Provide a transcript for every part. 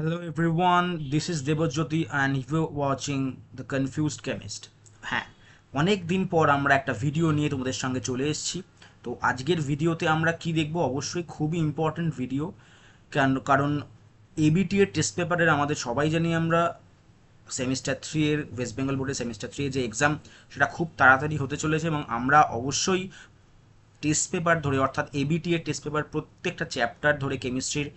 Hello everyone, this is Debojyoti and you're watching The Confused Chemist. হ্যাঁ, অনেক দিন পর আমরা একটা ভিডিও নিয়ে তোমাদের সঙ্গে চলে এসেছি। তো আজকের ভিডিওতে আমরা কি দেখব, অবশ্যই খুবই ইম্পর্টেন্ট ভিডিও। কারণ এবিটি এর টেস্ট পেপারের আমাদের সবাই জানি আমরা সেমিস্টার 3 এর ওয়েস্ট বেঙ্গল বোর্ডের সেমিস্টার 3 এর যে এক্সাম সেটা খুব তাড়াতাড়ি হতে চলেছে এবং আমরা অবশ্যই টেস্ট পেপার ধরে অর্থাৎ এবিটি এর টেস্ট পেপার প্রত্যেকটা চ্যাপ্টার ধরে কেমিস্ট্রির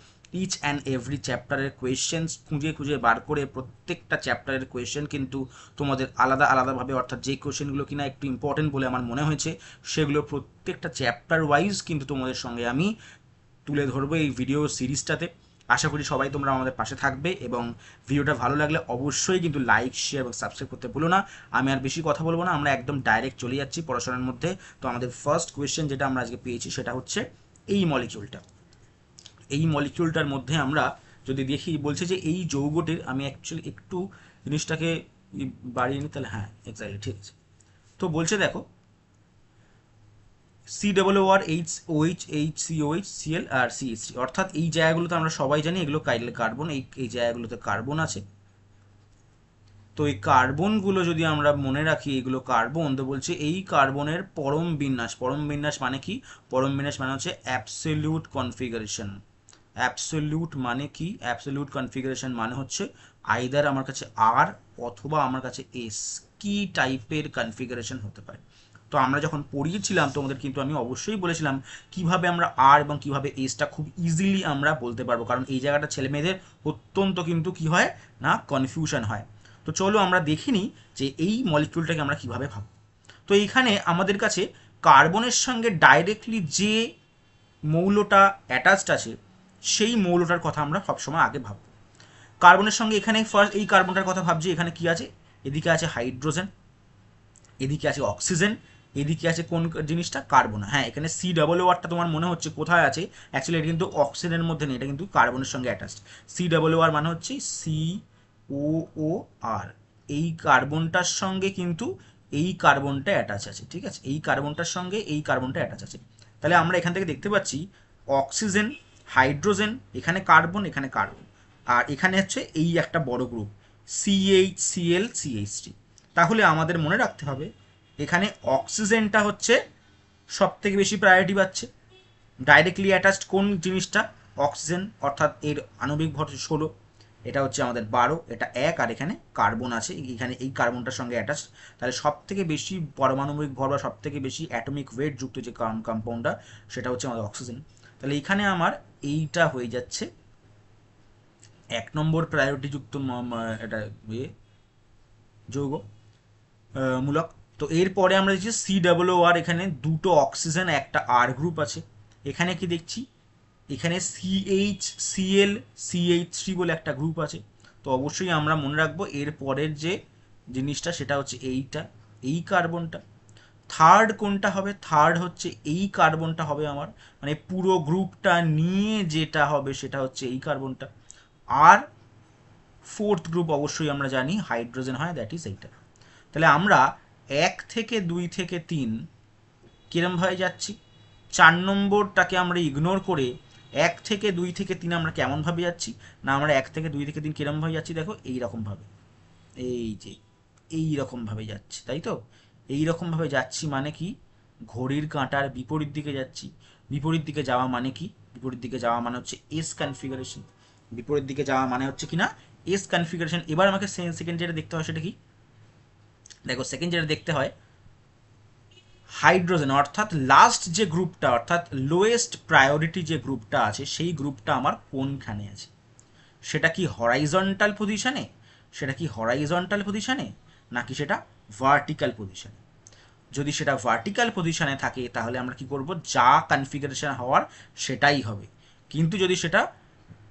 ইচ অ্যান্ড এভরি চ্যাপ্টারের কোয়েশ্চেন্স খুঁজে খুঁজে বার করে প্রত্যেকটা চ্যাপ্টারের কোয়েশ্চেন কিন্তু তোমাদের আলাদা আলাদাভাবে অর্থাৎ যে কোয়েশ্চেনগুলো কিনা একটু ইম্পর্টেন্ট বলে আমার মনে হয়েছে সেগুলো প্রত্যেকটা চ্যাপ্টার ওয়াইজ কিন্তু তোমাদের সঙ্গে আমি তুলে ধরবো এই ভিডিও সিরিজটাতে। আশা করি সবাই তোমরা আমাদের পাশে থাকবে এবং ভিডিওটা ভালো লাগলে অবশ্যই কিন্তু লাইক শেয়ার এবং সাবস্ক্রাইব করতে ভুলো না। আমি আর বেশি কথা বলবো না, আমরা একদম ডাইরেক্ট চলে যাচ্ছি পড়াশোনার মধ্যে। তো আমাদের ফার্স্ট কোয়েশ্চেন যেটা আমরা আজকে পেয়েছি সেটা হচ্ছে এই মলিকিউলটার মধ্যে আমরা যদি দেখি বলছে যে এই যৌগটির, আমি অ্যাকচুয়ালি একটু জিনিসটাকে বাড়িয়ে নিই তাহলে হ্যাঁ এক্স্যাক্টলি ঠিক আছে। তো বলছে দেখো COOR, HOH, HCOH, Cl আর CH3 অর্থাৎ এই জায়গাগুলোতে আমরা সবাই জানি এগুলো কার্বন, এই জায়গাগুলোতে কার্বন আছে। তো এই কার্বনগুলো যদি আমরা মনে রাখি এগুলো কার্বন, তো বলছে এই কার্বনের পরম বিন্যাস মানে কি? পরম বিন্যাস মানে হচ্ছে অ্যাবসলিউট কনফিগারেশন। অ্যাবসলিউট মানে কি? অ্যাবসলিউট কনফিগারেশন মানে হচ্ছে আইদার আমার কাছে আর অথবা আমার কাছে এস, কি টাইপের কনফিগারেশন হতে পারে। তো আমরা যখন পড়িয়েছিলাম তোমাদের কিন্তু আমি অবশ্যই বলেছিলাম কিভাবে আমরা আর এবং কিভাবে এসটা খুব ইজিলি আমরা বলতে পারবো, কারণ এই জায়গাটা ছেলে মেয়েদের অত্যন্ত কিন্তু কি হয় না, কনফিউশন হয়। তো চলো আমরা দেখিনি যে এই মলিকিউলটাকে আমরা কিভাবে ভাবব। তো এইখানে আমাদের কাছে কার্বনের সঙ্গে ডাইরেক্টলি যে মৌলটা অ্যাটাচড আছে সেই মৌলটার কথা আমরা সবসময় আগে ভাবব। কার্বনের সঙ্গে এখানে ফার্স্ট এই কার্বনটার কথা ভাবছি, এখানে কি আছে? এদিকে আছে হাইড্রোজেন, এদিকে আছে অক্সিজেন, এদিকে আছে কোন জিনিসটা? কার্বন। হ্যাঁ, এখানে COORটা তোমার মনে হচ্ছে কোথায় আছে, অ্যাকচুয়ালি এটা কিন্তু অক্সিজেনের মধ্যে নেই, এটা কিন্তু কার্বনের সঙ্গে অ্যাটাচড। COOR মানে হচ্ছে COOR, এই কার্বনটার সঙ্গে কিন্তু এই কার্বনটা অ্যাটাচ আছে, ঠিক আছে? এই কার্বনটার সঙ্গে এই কার্বনটা অ্যাটাচ আছে। তাহলে আমরা এখান থেকে দেখতে পাচ্ছি অক্সিজেন, হাইড্রোজেন, এখানে কার্বন, এখানে কার্বন, আর এখানে হচ্ছে এই একটা বড় গ্রুপ CHCl, CH3। তাহলে আমাদের মনে রাখতে হবে এখানে অক্সিজেনটা হচ্ছে সব থেকে বেশি প্রায়োরিটি পাচ্ছে। ডাইরেক্টলি অ্যাটাচড কোন জিনিসটা? অক্সিজেন, অর্থাৎ এর আণবিক ভর 16, এটা হচ্ছে আমাদের 12, এটা 1, আর এখানে কার্বন আছে, এখানে এই কার্বনটার সঙ্গে অ্যাটাচড। তাহলে সব থেকে বেশি পারমাণবিক ভর বা সব থেকে বেশি অ্যাটমিক ওয়েট যুক্ত যে কম্পাউন্ডটা সেটা হচ্ছে আমাদের অক্সিজেন। তাহলে এখানে আমার এইটা হয়ে যাচ্ছে 1 নম্বর প্রায়োরিটি যুক্ত এটা যৌগ মূলক। তো এরপরে আমরা দেখছি COOR, এখানে দুটো অক্সিজেন একটা আর গ্রুপ আছে। এখানে কি দেখছি? এখানে CHCl, CH3 বলে একটা গ্রুপ আছে। তো অবশ্যই আমরা মনে রাখবো এর পরের যে জিনিসটা সেটা হচ্ছে এইটা, এই কার্বনটা। থার্ড কোনটা হবে? থার্ড হচ্ছে এই কার্বনটা হবে আমার, মানে পুরো গ্রুপটা নিয়ে যেটা হবে সেটা হচ্ছে এই কার্বনটা। আর ফোর্থ গ্রুপ অবশ্যই আমরা জানি হাইড্রোজেন হয়, দ্যাট ইজ এইটা। তাহলে আমরা 1 থেকে 2 থেকে 3 কিরমভাবে যাচ্ছি? 4 নম্বরটাকে আমরা ইগনোর করে 1 থেকে 2 থেকে 3 আমরা কেমনভাবে যাচ্ছি না, আমরা 1 থেকে 2 থেকে 3 কিরমভাবে যাচ্ছি দেখো, এইরকমভাবে, এই যে এইরকমভাবে যাচ্ছি, তাই তো? এইরকমভাবে যাচ্ছি মানে কি? ঘড়ির কাঁটার বিপরীত দিকে যাচ্ছি। বিপরীত দিকে যাওয়া মানে কি? বিপরীত দিকে যাওয়া মানে হচ্ছে এস কনফিগারেশন। বিপরীত দিকে যাওয়া মানে হচ্ছে কি না, এস কনফিগারেশন। এবার আমাকে সেকেন্ড যেটা দেখতে হয় সেটা কি? দেখো সেকেন্ড যেটা দেখতে হয় হাইড্রোজেন, অর্থাৎ লাস্ট যে গ্রুপটা, অর্থাৎ লোয়েস্ট প্রায়োরিটি যে গ্রুপটা আছে সেই গ্রুপটা আমার কোনখানে আছে? সেটা কি হরাইজন্টাল পজিশনে? সেটা কি হরাইজন্টাল পজিশনে নাকি সেটা ভার্টিক্যাল পজিশনে? যদি সেটা ভার্টিক্যাল পজিশনে থাকে তাহলে আমরা কি করব, যা কনফিগারেশন হওয়ার সেটাই হবে। কিন্তু যদি সেটা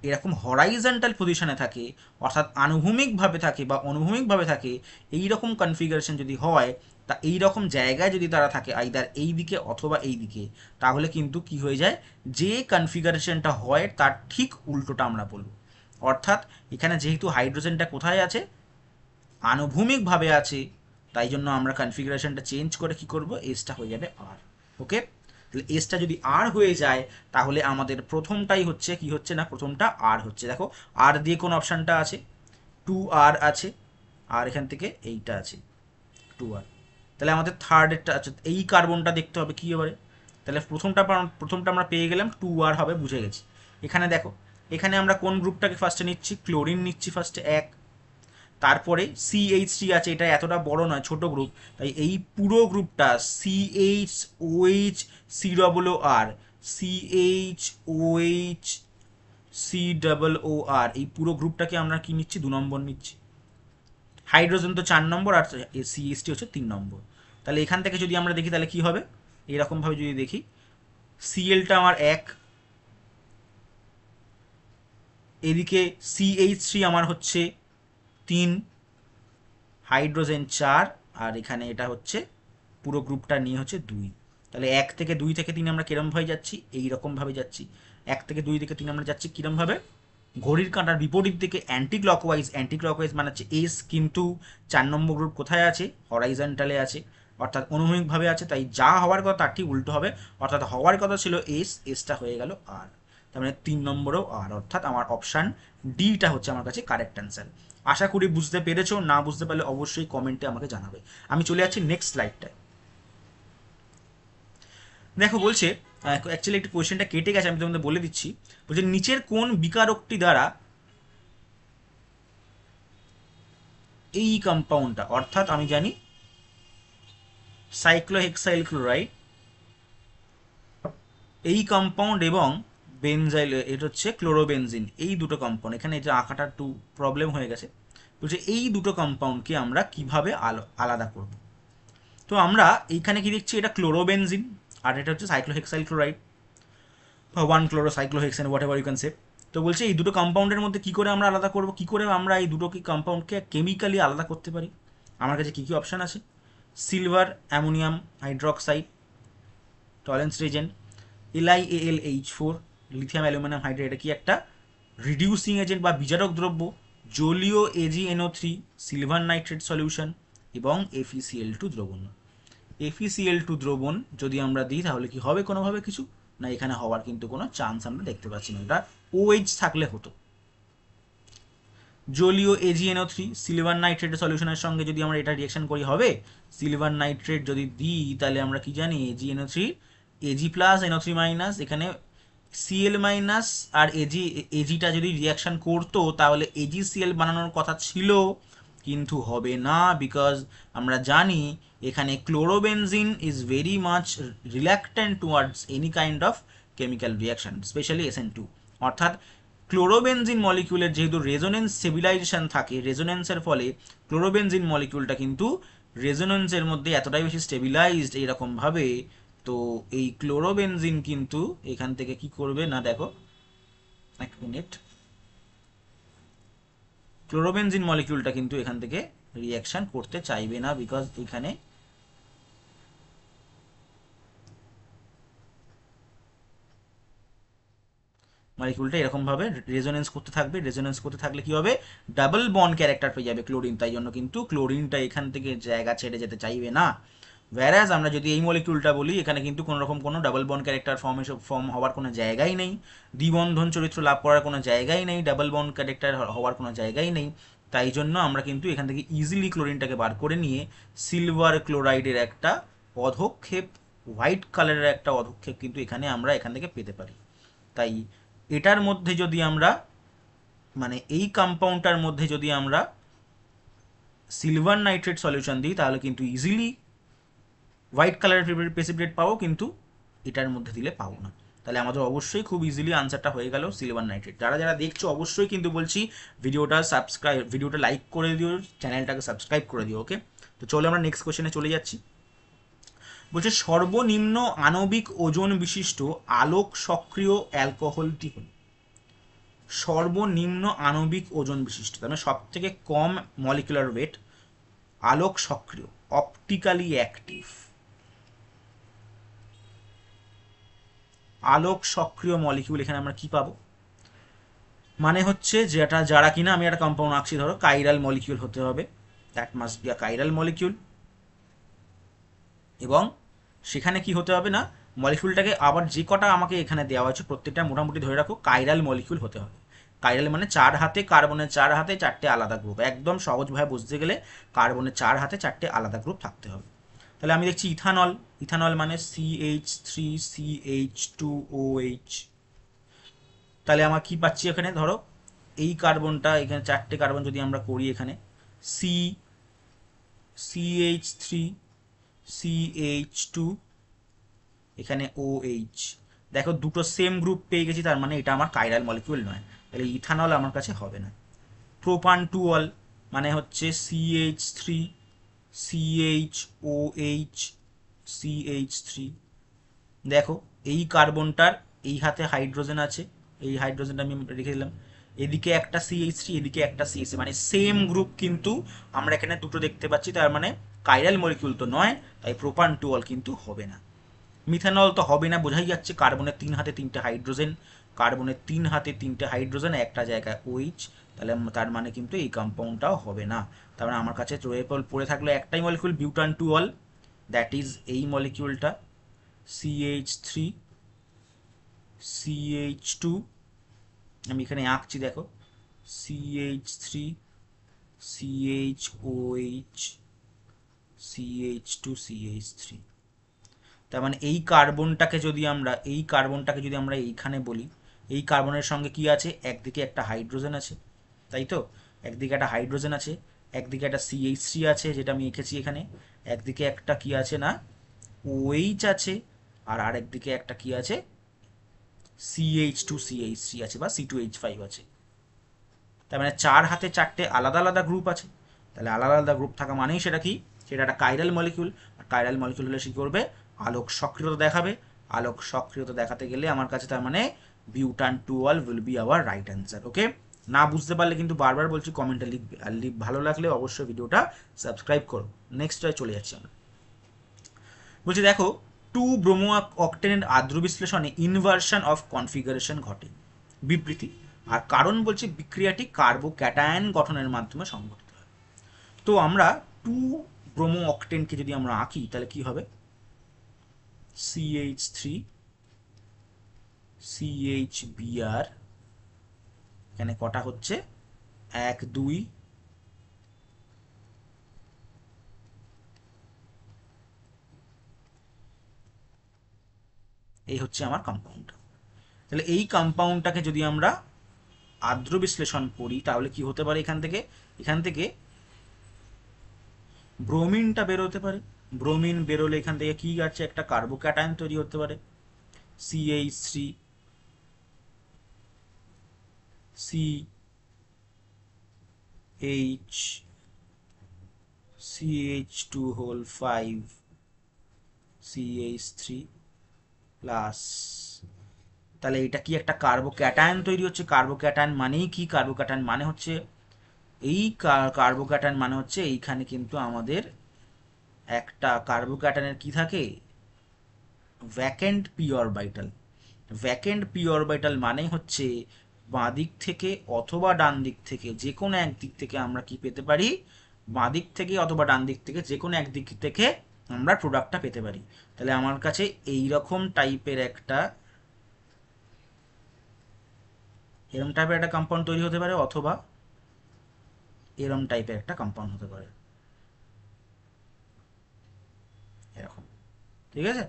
এরকম হরাইজন্টাল পজিশনে থাকে, অর্থাৎ আনুভূমিকভাবে থাকে বা অনুভূমিকভাবে থাকে, এই রকম কনফিগারেশন যদি হয়, তা এই রকম জায়গায় যদি তারা থাকে আইদার এই দিকে অথবা এই দিকে, তাহলে কিন্তু কি হয়ে যায়, যে কনফিগারেশনটা হয় তার ঠিক উল্টোটা আমরা বলব। অর্থাৎ এখানে যেহেতু হাইড্রোজেনটা কোথায় আছে, আনুভূমিকভাবে আছে, তাই জন্য আমরা কনফিগারেশনটা চেঞ্জ করে কি করব, এসটা হয়ে যাবে আর। ওকে, তাহলে এসটা যদি আর হয়ে যায় তাহলে আমাদের প্রথমটাই হচ্ছে কি হচ্ছে না, প্রথমটা আর হচ্ছে। দেখো আর দিয়ে কোন অপশানটা আছে, 2R আছে, আর এখান থেকে এইটা আছে 2R। তাহলে আমাদের থার্ডেরটা আছে, এই কার্বনটা দেখতে হবে কি এবারে। তাহলে প্রথমটা আমরা পেয়ে গেলাম, 2R হবে, বুঝে গেছি। এখানে দেখো, এখানে আমরা কোন গ্রুপটাকে ফার্স্টে নিচ্ছি, ক্লোরিন নিচ্ছি ফার্স্টে 1, তারপরে CH3 আছে, এটা এতটা বড় নয়, ছোট গ্রুপ, তাই এই পুরো গ্রুপটা CHOH COOR CHOH COOR, এই পুরো গ্রুপটাকে আমরা কি নিচ্ছি, 2 নম্বর নিচ্ছি। হাইড্রোজেন তো 4 নম্বর, আর CH3 হচ্ছে 3 নম্বর। তাহলে এখান থেকে যদি আমরা দেখি তাহলে কি হবে, এরকমভাবে যদি দেখি, Clটা আমার 1, এদিকে CH3 আমার হচ্ছে 3, হাইড্রোজেন 4, আর এখানে এটা হচ্ছে পুরো গ্রুপটা নিয়ে হচ্ছে 2। তাহলে 1 থেকে 2 থেকে 3 আমরা কিরমভাবে যাচ্ছি, এইরকমভাবে যাচ্ছি। 1 থেকে 2 থেকে 3 আমরা যাচ্ছি কিরমভাবে, ঘড়ির কাঁটার বিপরীত দিকে, অ্যান্টি ক্লকওয়াইজ মানে হচ্ছে এস, কিন্তু 4 নম্বর গ্রুপ কোথায় আছে, হরাইজন্টালে আছে, অর্থাৎ অনুভূমিকভাবে আছে। তাই যা হওয়ার কথা তার ঠিক উল্টো হবে, অর্থাৎ হওয়ার কথা ছিল এসটা হয়ে গেল আর। তার মানে 3 নম্বরেও আর, অর্থাৎ আমার অপশান ডিটা হচ্ছে আমার কাছে কারেক্ট অ্যান্সার। আশা করি বুঝতে পেরেছো, না বুঝতে পারলে অবশ্যই কমেন্টে আমাকে জানাবে। আমি চলে যাচ্ছি নেক্সট স্লাইডটায়। দেখো বলছে, অ্যাকচুয়ালি একটু কোয়েশ্চেনটা কেটে গেছে, আমি তোমাদের বলে দিচ্ছি। বলছে নিচের কোন বিকারকটি দ্বারা এই কম্পাউন্ডটা, অর্থাৎ আমি জানি সাইক্লোহেক্সাইল ক্লোরাইড, এই কম্পাউন্ড এবং বেনজাইল, এটা হচ্ছে ক্লোরোবেনজিন, এই দুটো কম্পাউন্ড, এখানে এটা আঁকাটা একটু প্রবলেম হয়ে গেছে। বলছে এই দুটো কম্পাউন্ডকে আমরা কিভাবে আলাদা করব। তো আমরা এইখানে কি দেখছি, এটা ক্লোরোবেনজিন আর এটা হচ্ছে সাইক্লোহেক্সাইল ক্লোরাইড বা 1-ক্লোরোসাইক্লোহেক্সেন, whatever you can say. তো বলছে এই দুটো কম্পাউন্ডের মধ্যে কী করে আমরা আলাদা করব, কী করে আমরা এই দুটো কম্পাউন্ডকে কেমিক্যালি আলাদা করতে পারি। আমার কাছে কী কী অপশান আছে, silver ammonium hydroxide Tollens reagent, LiAlH4 lithium aluminium hydrate, এটা কি একটা রিডিউসিং এজেন্ট বা বিজারক দ্রব্য, জলীয় AgNO3 সিলভার নাইট্রেট সলিউশন, এবং FeCl2 দ্রবণ। FeCl2 দ্রবণ যদি আমরা দিই তাহলে কি হবে কোনোভাবে কিছু না, এখানে হওয়ার কিন্তু কোনো চান্স আমরা দেখতে পাচ্ছি না, এটা OH থাকলে হতো। জলীয় AgNO3 সিলভার নাইট্রেট সলিউশনের সঙ্গে যদি আমরা এটা রিঅ্যাকশন করি হবে, সিলভার নাইট্রেট যদি দিই তাহলে আমরা কি জানি, AgNO3 Ag plus NO3 minus, এখানে Cl মাইনাস আর Agটা যদি রিঅ্যাকশন করতো তাহলে AgCl বানানোর কথা ছিল, কিন্তু হবে না, বিকজ আমরা জানি এখানে chlorobenzene is very much reluctant towards any kind of chemical reaction, specially SN2। অর্থাৎ ক্লোরোবেনজিন মলিকিউলের যেহেতু রেজোনেন্স স্টেবিলাইজেশন থাকে, রেজোনেন্সের ফলে ক্লোরোবেনজিন মলিকিউলটা কিন্তু রেজোনেন্সের মধ্যে এতটাই বেশি স্টেবিলাইজড এইরকমভাবে, তো এই ক্লোরোবেনজিন কিন্তু এখান থেকে কি করবে না, দেখো এক মিনিট, ক্লোরোবেনজিন মলিকিউলটা কিন্তু এখান থেকে রিঅ্যাকশন করতে চাইবে না, বিকজ এখানে মলিকিউলটা এরকমভাবে রেজোনেন্স করতে থাকবে, রেজোনেন্স করতে থাকলে কি হবে, ডাবল বন্ড ক্যারেক্টার পেয়ে যাবে ক্লোরিন, তাই জন্য কিন্তু ক্লোরিনটা এখান থেকে জায়গা ছেড়ে যেতে চাইবে না। ভ্যারাজ আমরা যদি এই মলিকিউলটা বলি, এখানে কিন্তু কোনো রকম কোনো ডাবল বন্ড ক্যারেক্টার ফর্ম হওয়ার কোনো জায়গাই নেই, দ্বিবন্ধন চরিত্র লাভ করার কোনো জায়গাই নেই, ডাবল বন্ড ক্যারেক্টার হওয়ার কোনো জায়গাই নেই। তাই জন্য আমরা কিন্তু এখান থেকে ইজিলি ক্লোরিনটাকে বার করে নিয়ে সিলভার ক্লোরাইডের একটা অধক্ষেপ, হোয়াইট কালারের একটা অধক্ষেপ কিন্তু এখানে আমরা এখান থেকে পেতে পারি। তাই এটার মধ্যে যদি আমরা, মানে এই কম্পাউন্ডটার মধ্যে যদি আমরা সিলভার নাইট্রেট সলিউশন দিই তাহলে কিন্তু ইজিলি হোয়াইট কালারের প্রেসিপিটেট পাবো, কিন্তু এটার মধ্যে দিলে পাবো না। তাহলে আমাদের অবশ্যই খুব ইজিলি আনসারটা হয়ে গেল সিলভার নাইট্রেট। যারা যারা দেখছো অবশ্যই কিন্তু বলছি ভিডিওটা লাইক করে দিও, চ্যানেলটাকে সাবস্ক্রাইব করে দিও। ওকে, তো চলো আমরা নেক্সট কোশ্চেনে চলে যাচ্ছি। বলছে সর্বনিম্ন আণবিক ওজন বিশিষ্ট আলোক সক্রিয় অ্যালকোহলটি হল, সর্বনিম্ন আণবিক ওজন বিশিষ্ট তার মানে সব থেকে কম মলিকুলার ওয়েট, আলোক সক্রিয়, অপটিক্যালি অ্যাক্টিভ, আলোক সক্রিয় মলিকিউল এখানে আমরা কি পাবো, মানে হচ্ছে যেটা যারা কিনা, আমি একটা কম্পাউন্ড আঁকছি, ধরো কাইরাল মলিকিউল হতে হবে, that must be a chiral molecule, এবং সেখানে কি হতে হবে না, মলিকিউলটাকে আবার যে কটা আমাকে এখানে দেওয়া হয়েছে প্রত্যেকটা মোটামুটি ধরে রাখো কাইরাল মলিকিউল হতে হবে। কাইরাল মানে 4 হাতে, কার্বনের 4 হাতে 4টে আলাদা গ্রুপ, একদম সহজভাবে বুঝতে গেলে কার্বনের 4 হাতে 4টে আলাদা গ্রুপ থাকতে হবে। তাহলে আমি দেখছি ইথানল, ইথানল মানে CH3CH2OH। তাহলে আমার কি পাচ্ছি এখানে, ধরো এই কার্বনটা, এখানে 4টে কার্বন যদি আমরা করি, এখানে CH3CH2, এখানে OH। দেখো দুটো সেম গ্রুপ পেয়ে গেছি, তার মানে এটা আমার কাইরাল মলিকিউল নয়, তাহলে ইথানল আমার কাছে হবে না। প্রোপান টুঅল মানে হচ্ছে CH3CHOH CH3। দেখো এই কার্বনটার এই হাতে হাইড্রোজেন আছে, এই হাইড্রোজেনটা আমি রেখে দিলাম, এদিকে একটা CH3 এদিকে একটা CH3, মানে সেম গ্রুপ কিন্তু আমরা এখানে দুটো দেখতে পাচ্ছি, তার মানে কাইরাল মলিকিউল তো নয়, তাই প্রোপান টুঅল কিন্তু হবে না। মিথানল তো হবে না, বোঝাই যাচ্ছে, কার্বনের 3 হাতে 3টে হাইড্রোজেন, কার্বনের 3 হাতে 3টে হাইড্রোজেন, একটা জায়গায় OH, তাহলে তার মানে কিন্তু এই কম্পাউন্ডটাও হবে না। তার মানে আমার কাছে পড়ে থাকলো একটাই মলিকিউল, বিউটান টুঅল, দ্যাট ইজ এই মলিকিউলটা CH3CH2। আমি এখানে আঁকছি দেখো, CH3CH2OH CH2CH3। তার মানে এই কার্বনটাকে যদি আমরা এইখানে বলি, এই কার্বনের সঙ্গে কি আছে, একদিকে একটা হাইড্রোজেন আছে, তাই তো, একদিকে একটা হাইড্রোজেন আছে, একদিকে একটা CH3 আছে যেটা আমি এঁকেছি এখানে, একদিকে একটা কি আছে না OH আছে, আর আরেকদিকে একটা কি আছে CH2CH3 আছে বা C2H5 আছে। তার মানে 4 হাতে 4টে আলাদা আলাদা গ্রুপ আছে, তাহলে আলাদা আলাদা গ্রুপ থাকা মানেই সেটা কি, সেটা একটা কাইরাল মলিকিউল। আর কাইরাল মলিকিউল হলে সে করবে, আলোক সক্রিয়তা দেখাবে। আলোক সক্রিয়তা দেখাতে গেলে আমার কাছে তার মানে butan two ol will be our right answer. Okay, না বুঝতে পারলে কিন্তু বারবার বলছি কমেন্টে লিখবে, আর ভালো লাগলে অবশ্যই ভিডিওটা সাবস্ক্রাইব করো। নেক্সট চলে যাচ্ছি আমরা, বলছি দেখো 2 ব্রোমো অক্টেনের আদ্র বিশ্লেষণে ইনভার্সন অফ কনফিগারেশন ঘটে, বিবৃতি। আর কারণ বলছে বিক্রিয়াটি কার্বোক্যাটায়ন গঠনের মাধ্যমে সংঘটিত হয়। তো আমরা 2 ব্রোমো অক্টেনকে যদি আমরা আঁকি তাহলে কি হবে, CH3CHBr, এখানে কটা হচ্ছে 1 2, এই হচ্ছে আমার কম্পাউন্ড। তাহলে এই কম্পাউন্ডটাকে যদি আমরা আদ্র বিশ্লেষণ করি তাহলে কি হতে পারে, এখান থেকে ব্রোমিনটা বেরোতে পারে। ব্রোমিন বেরোলে এখান থেকে কি আছে, একটা কার্বোক্যাটায়ন তৈরি হতে পারে, CH3CH2 প্লাস, তাহলে এটা কি একটা কার্বোক্যাটায়ন তৈরি হচ্ছে। কার্বোক্যাটায়ন মানেই কি, কার্বোক্যাটায়ন মানে হচ্ছে এই কার্বোক্যাটায়ন মানে হচ্ছে এইখানে কিন্তু আমাদের একটা কার্বোক্যাটায়নের কি থাকে, vacant P orbital. Vacant P orbital মানে হচ্ছে বাঁ দিক থেকে অথবা ডান দিক থেকে যে কোনো এক দিক থেকে আমরা কি পেতে পারি, বাঁ দিক থেকে অথবা ডান দিক থেকে যে কোনো এক দিক থেকে আমরা প্রোডাক্টটা পেতে পারি। তাহলে আমার কাছে এই রকম টাইপের একটা কম্পাউন্ড তৈরি হতে পারে, অথবা এরম টাইপের একটা কম্পাউন্ড হতে পারে, এরকম। ঠিক আছে,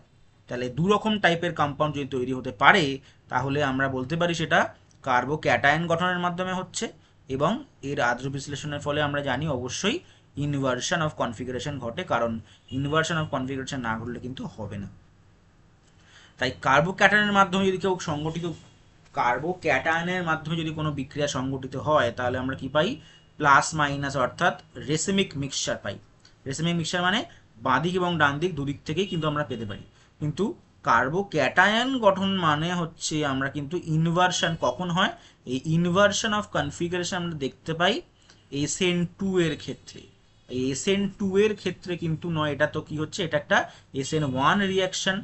তাহলে দু রকম টাইপের কম্পাউন্ড যদি তৈরি হতে পারে তাহলে আমরা বলতে পারি সেটা কার্বোক্যাটায়ন গঠনের মাধ্যমে হচ্ছে, এবং এর আদ্র বিশ্লেষণের ফলে আমরা জানি অবশ্যই ইনভার্সন অফ কনফিগারেশন ঘটে, কারণ ইনভার্সন অফ কনফিগারেশন না ঘটলে কিন্তু হবে না। তাই কার্বোক্যাটায়নের মাধ্যমে যদি কেউ কার্বোক্যাটায়নের মাধ্যমে যদি কোনো বিক্রিয়া সংগঠিত হয় তাহলে আমরা কি পাই, প্লাস মাইনাস, অর্থাৎ রেসিমিক মিক্সচার পাই। রেসিমিক মিক্সচার মানে বাঁ দিক এবং ডান দিক দুদিক থেকেই কিন্তু আমরা পেতে পারি। কিন্তু কার্বোক্যাটায়ন গঠন মানে হচ্ছে আমরা কিন্তু ইনভার্সন কখন হয়, এই ইনভার্সন অফ কনফিগারেশন আমরা দেখতে পাই SN2 এর ক্ষেত্রে। এই SN2 এর ক্ষেত্রে কিন্তু নয়, এটা তো কি হচ্ছে, এটা একটা SN1 রিয়াকশন।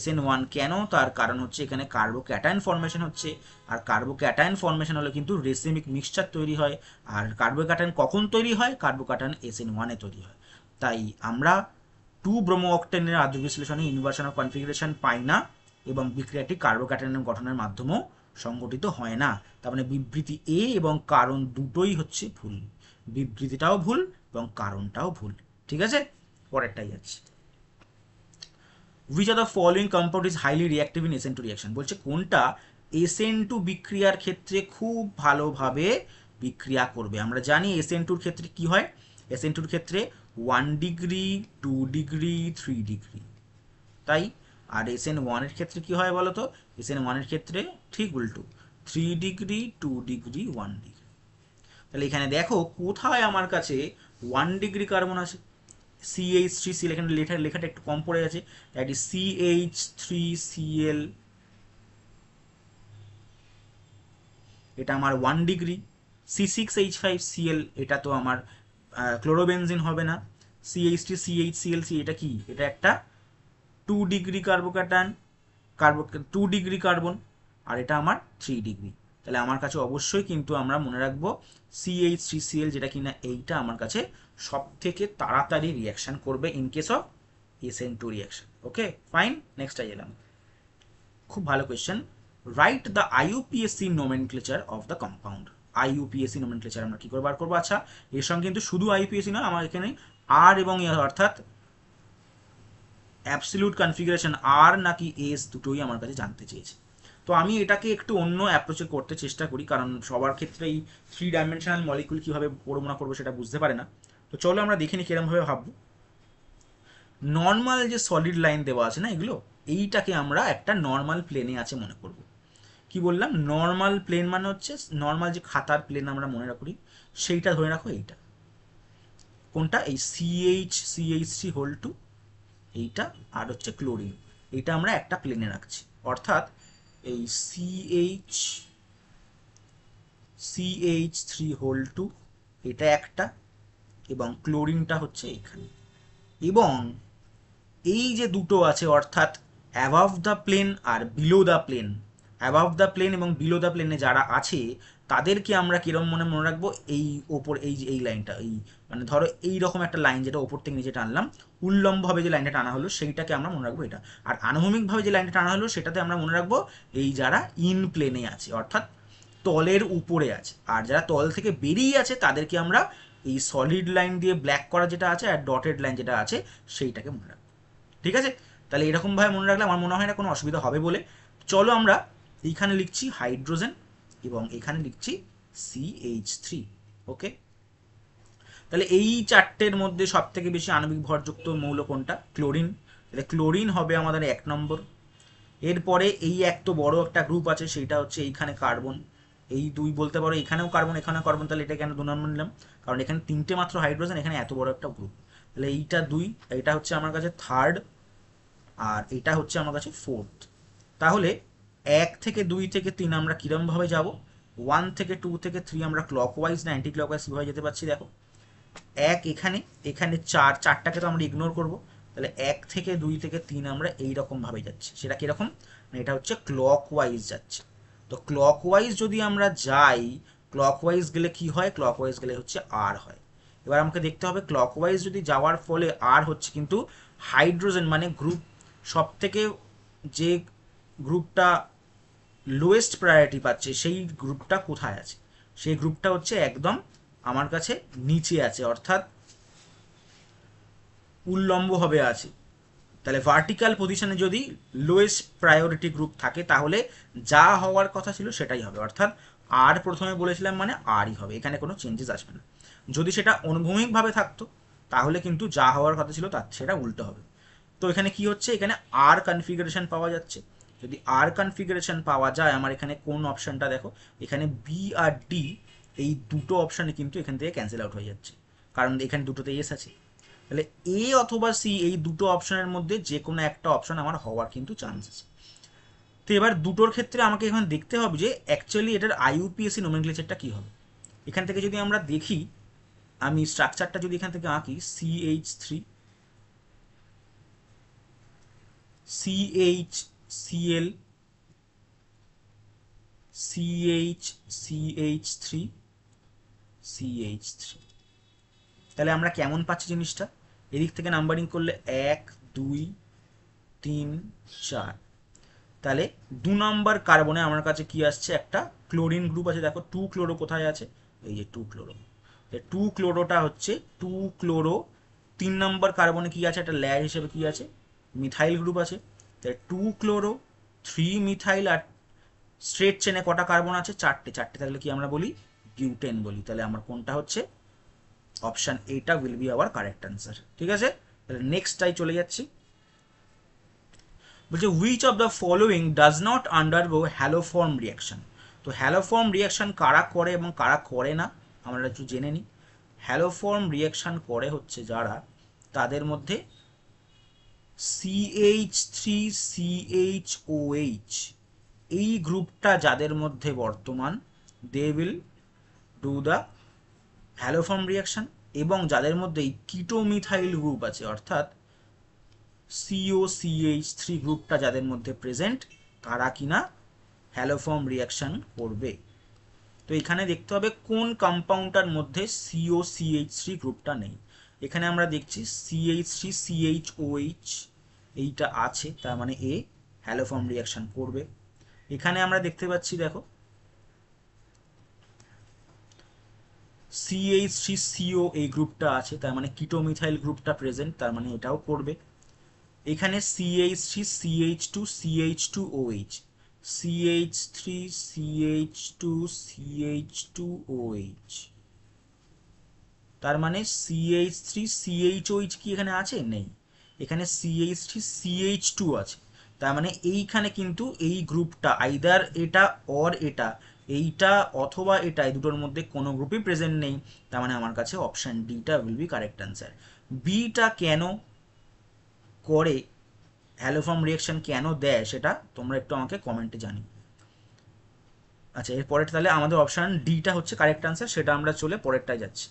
SN1 কেন, তার কারণ হচ্ছে এখানে কার্বোক্যাটায়ন ফর্মেশন হচ্ছে, আর কার্বোক্যাটায়ন ফর্মেশন হলে কিন্তু রেসিমিক মিক্সচার তৈরি হয়। আর কার্বোক্যাটায়ন কখন তৈরি হয়, কার্বোক্যাটায়ন SN1 এ তৈরি হয়। তাই আমরা 2 ব্রোমো অক্টেনের আদ্র বিশ্লেষণে ইনভার্সন অফ কনফিগারেশন পাই না এবং বিক্রিয়াটি কার্বোক্যাটায়ন গঠনের মাধ্যমেও সংগঠিত হয় না। তার মানে বিবৃতি এ এবং কারণ দুটোই হচ্ছে ভুল, বিবৃতিটাও ভুল এবং কারণটাও ভুল। ঠিক আছে, পরেরটাই যাচ্ছে। which of the following compound is highly reactive in SN2 reaction? বলছে কোনটা SN2 বিক্রিয়ার ক্ষেত্রে খুব ভালোভাবে বিক্রিয়া করবে। আমরা জানি SN2 এর ক্ষেত্রে কি হয়, SN2 এর ক্ষেত্রে 1 ডিগ্রি 2 ডিগ্রি 3 ডিগ্রি, তাই। আর SN1 এর ক্ষেত্রে কি হয় বলো তো, SN1 এর ক্ষেত্রে ঠিক উল্টো, 3 ডিগ্রি 2 ডিগ্রি 1 ডিগ্রি। তাহলে এখানে দেখো কোথায় আমার কাছে 1 ডিগ্রি কার্বন আছে, CH3Cl, এখানে লেখাটা একটু কম পড়ে গেছে, দ্যাট ইজ CH3Cl, এটা আমার 1 ডিগ্রি। C6H5Cl, এটা তো আমার ক্লোরোবেনজিন হবে না। CH3CHCl, এটা কি, এটা একটা 2 ডিগ্রি কার্বোক্যাটায়ন, 2 ডিগ্রি কার্বন, আর এটা আমার 3 ডিগ্রি। তাহলে আমার কাছে অবশ্যই কিন্তু আমরা মনে রাখবো CH3Cl, যেটা কিনা এইটা আমার কাছে সব থেকে তাড়াতাড়ি রিয়াকশন করবে in case of SN2 reaction. Okay fine, next এলাম। খুব ভালো question. Write the IUPAC nomenclature of the compound. IUPAC nomenclature আমরা কি করে বার করবো? আচ্ছা, এর সঙ্গে কিন্তু শুধু IUPAC নয়, আমার এখানে আর এবং অর্থাৎ অ্যাবসলিউট কনফিগারেশন আর নাকি এস দুটোই আমার কাছে জানতে চেয়েছে। তো আমি এটাকে একটু অন্য অ্যাপ্রোচে করতে চেষ্টা করি, কারণ সবার ক্ষেত্রে এই 3 ডাইমেনশনাল মলিকুল কীভাবে পড়াশোনা করবো সেটা বুঝতে পারে না। তো চলো আমরা দেখে নিই কিরমভাবে ভাববো। নর্মাল যে সলিড লাইন দেওয়া আছে না, এগুলো এইটাকে আমরা একটা নর্মাল প্লেনে আছে মনে করব। কি বললাম, নর্মাল প্লেন মানে হচ্ছে নর্মাল যে খাতার প্লেন আমরা মনে রাখি সেইটা ধরে রাখো। এইটা কোনটা, এই CH3 এইটা, আর হচ্ছে ক্লোরিন, এইটা আমরা একটা প্লেনে রাখছি। অর্থাৎ এই CH3 এটা একটা, এবং ক্লোরিনটা হচ্ছে এইখানে। এবং এই যে দুটো আছে অর্থাৎ অ্যাবাভ দ্য প্লেন আর below the plane, above the plane এবং বিলো দ্য প্লেনে যারা আছে তাদেরকে আমরা কিরম মনে রাখবো, এই ওপর এই যে এই লাইনটা, এই মানে ধরো এই রকম একটা লাইন যেটা ওপর থেকে নিচে টানলাম, উল্লম্বভাবে যে লাইনটা টানা হলো সেইটাকে আমরা মনে রাখবো এটা। আর আনুভূমিকভাবে যে লাইনটা টানা হলো সেটাতে আমরা মনে রাখবো এই যারা ইন প্লেনে আছে অর্থাৎ তলের উপরে আছে। আর যারা তল থেকে বেরিয়ে আছে তাদেরকে আমরা এই সলিড লাইন দিয়ে ব্ল্যাক করা যেটা আছে আর ডটেড লাইন যেটা আছে সেইটাকে মনে রাখবো। ঠিক আছে, তাহলে এরকমভাবে মনে রাখলে আমার মনে হয় না কোনো অসুবিধা হবে বলে। চলো আমরা এইখানে লিখছি হাইড্রোজেন এবং এখানে লিখছি CH3। ওকে, তাহলে এই চারটের মধ্যে সব থেকে বেশি আণবিক ভরযুক্ত মৌল কোনটা? ক্লোরিন। তাহলে ক্লোরিন হবে আমাদের 1 নম্বর। এরপরে এই এক তো বড় একটা গ্রুপ আছে, সেইটা হচ্ছে এইখানে কার্বন, এই 2 বলতে পারো, এখানেও কার্বন এখানেও কার্বন, তাহলে এটা কেন 2 নম্বর নিলাম? কারণ এখানে 3টে মাত্র হাইড্রোজেন, এখানে এত বড় একটা গ্রুপ। তাহলে এইটা 2, এটা হচ্ছে আমার কাছে 3rd, আর এটা হচ্ছে আমার কাছে 4th। তাহলে 1 থেকে 2 থেকে 3 আমরা কিরমভাবে যাব? 1 থেকে 2 থেকে 3 আমরা ক্লকওয়াইজ না অ্যান্টি ক্লকওয়াইজ কীভাবে যেতে পারছি দেখো। 1 এখানে, এখানে 4, 4টাকে তো আমরা ইগনোর করবো। তাহলে 1 থেকে 2 থেকে 3 আমরা এইরকমভাবে যাচ্ছি। সেটা কীরকম? এটা হচ্ছে ক্লকওয়াইজ যাচ্ছে। তো ক্লকওয়াইজ যদি আমরা যাই, ক্লকওয়াইজ গেলে কি হয়? ক্লকওয়াইজ গেলে হচ্ছে আর হয়। এবার আমাকে দেখতে হবে ক্লকওয়াইজ যদি যাওয়ার ফলে আর হচ্ছে, কিন্তু হাইড্রোজেন মানে গ্রুপ সব থেকে যে গ্রুপটা লোয়েস্ট প্রায়োরিটি পাচ্ছে সেই গ্রুপটা কোথায় আছে? সেই গ্রুপটা হচ্ছে একদম আমার কাছে নিচে আছে, অর্থাৎ উল্লম্বভাবে আছে। তাহলে ভার্টিক্যাল পজিশনে যদি লোয়েস্ট প্রায়োরিটি গ্রুপ থাকে তাহলে যা হওয়ার কথা ছিল সেটাই হবে, অর্থাৎ আর প্রথমে বলেছিলাম মানে আরই হবে, এখানে কোনো চেঞ্জেস আসবে না। যদি সেটা অনুভূমিকভাবে থাকতো তাহলে কিন্তু যা হওয়ার কথা ছিল তার সেটা উল্টো হবে। তো এখানে কি হচ্ছে, এখানে আর কনফিগারেশন পাওয়া যাচ্ছে। যদি আর কনফিগারেশন পাওয়া যায়, আমার এখানে কোন অপশনটা দেখো, এখানে বি আর ডি, এই দুটো অপশানে কিন্তু এখান থেকে ক্যান্সেল আউট হয়ে যাচ্ছে, কারণ এখানে দুটোতে এস আছে। তাহলে এ অথবা সি এই দুটো অপশনের মধ্যে যে কোনো একটা অপশন আমার হওয়ার কিন্তু চান্স আছে। তো এবার দুটোর ক্ষেত্রে আমাকে এখন দেখতে হবে যে অ্যাকচুয়ালি এটার IUPAC নোমেনক্লেচারটা কী হবে। এখান থেকে যদি আমরা দেখি, আমি স্ট্রাকচারটা যদি এখান থেকে আঁকি, CH3 CHCl CH3 তাহলে আমরা কেমন পাচ্ছি জিনিসটা? এদিক থেকে নাম্বারিং করলে 1 2 3 4। তাহলে 2 নম্বর কার্বনে আমার কাছে কি আসছে, একটা ক্লোরিন গ্রুপ আছে। দেখো 2 ক্লোরো কোথায় আছে, এই যে 2 ক্লোরো। 2 ক্লোরোটা হচ্ছে 2 ক্লোরো। 3 নম্বর কার্বনে কি আছে, একটা ল্যাগ হিসেবে কি আছে, মিথাইল গ্রুপ আছে। তাহলে 2 ক্লোরো 3 মিথাইল, আর স্ট্রেট চেনে কটা কার্বন আছে, 4টে। তাহলে কি আমরা বলি, বিউটেন বলি। তাহলে আমার কোনটা হচ্ছে, অপশন এটা will be hour correct answer. ঠিক আছে, তাহলে নেক্সটটাই চলে যাচ্ছি। বলছে which of the following does not undergo haloform reaction. তো হ্যালোফর্ম রিয়াকশন কারা করে এবং কারা করে না আমরা একটু জেনে নিই। হ্যালোফর্ম রিয়াকশন করে হচ্ছে যারা, তাদের মধ্যে CH3CHOH এই গ্রুপটা যাদের মধ্যে বর্তমান, they will do the haloform reaction. এবং যাদের মধ্যে এই কিটোমিথাইল গ্রুপ আছে, অর্থাৎ COCH3 গ্রুপটা যাদের মধ্যে প্রেজেন্ট, তারা কিনা হ্যালোফর্ম রিয়াকশন করবে। তো এখানে দেখতে হবে কোন কম্পাউন্ডটার মধ্যে COCH3 গ্রুপটা নেই। এখানে আমরা দেখছি CH3CHOH এইটা আছে, তার মানে এ হ্যালোফর্ম রিয়াকশন করবে। এখানে আমরা দেখতে পাচ্ছি, দেখো CH3CO এই গ্রুপটা আছে, তার মানে কিটোমিথাইল গ্রুপটা প্রেজেন্ট, তার মানে এটাও করবে। এখানে CH3CH2CH2OH, CH3CH2CH2OH, তার মানে CH3CHOH কি এখানে আছে, নেই। এখানে CH3CH2 আছে, তার মানে এইখানে কিন্তু এই গ্রুপটা আইদার এটা অর এটা, এইটা অথবা এটা, এই দুটোর মধ্যে কোনো গ্রুপই প্রেজেন্ট নেই। তার মানে আমার কাছে অপশন ডিটা উইল বি কারেক্ট অ্যান্সার। বিটা কেন করে, হ্যালোফর্ম রিয়াকশন কেন দেয়, সেটা তোমরা একটু আমাকে কমেন্টে জানিও। আচ্ছা, এরপরে তাহলে আমাদের অপশন ডিটা হচ্ছে কারেক্ট অ্যান্সার, সেটা আমরা চলে পরেরটায় যাচ্ছি।